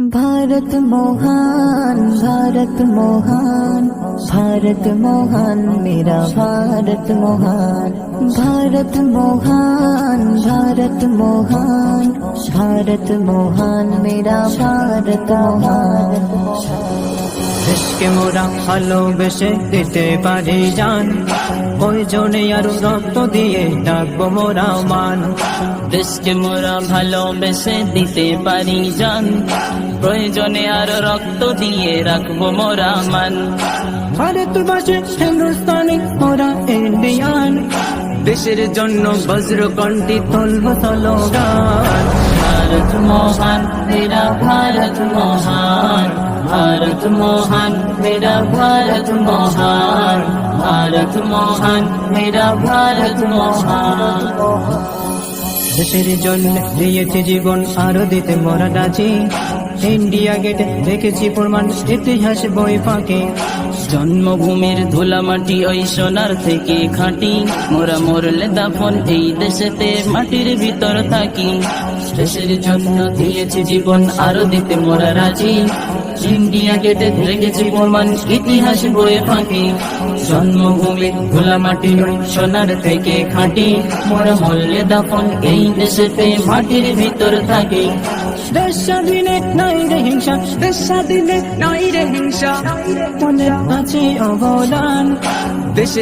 भारत महान भारत महान भारत महान मेरा भारत महान भारत महान भारत महान भारत महान मेरा भारत महान। দেশকে মোরা ভালোবেসে দিতে পারি জান, প্রয়োজনে আরো রক্ত দিয়ে ডাকবো মোরা মান। দেশকে মোরা ভালোবেসে দিতে পারি জান, প্রয়োজনে আরো রক্ত দিয়ে রাখবো মোরা মান। ভারতবাসী হিন্দুস্তানি মোরা ইন্ডিয়ান, দেশের জন্য বজ্রকণ্ঠী তুলব স্লোগান। भारत महान मेरा भारत महान, भारत महान मेरा भारत महान, भारत महान मेरा भारत महान। দেশের জন্য দিয়েছি জীবন, আরো দিতে মোরা রাজি। ইন্ডিয়া গেটে দেখেছি প্রমাণ, ইতিহাস বই ফাঁকে। জন্মভূমির ধুলা মাটি ওই সোনার থেকে খাঁটি, মোরা মরলে দাফন এই দেশেতে মাটির ভিতর থাকি। দেশের জন্য দিয়েছি জীবন, আরো দিতে মোরা রাজি। ইন্ডিয়া গেটে দেখেছি প্রমাণ, ইতিহাস বই ফাঁকি। জন্মভূমির ধুলা মাটি ওই সোনার থেকে খাঁটি, মোরা মরলে দাফন এই দেশেতে মাটির ভিতর থাকি। দেশ স্বাধীনে নাই রে হিংসা, দেশ স্বাধীনে নাই রে হিংসা, মনে আছে অবদান। দেশের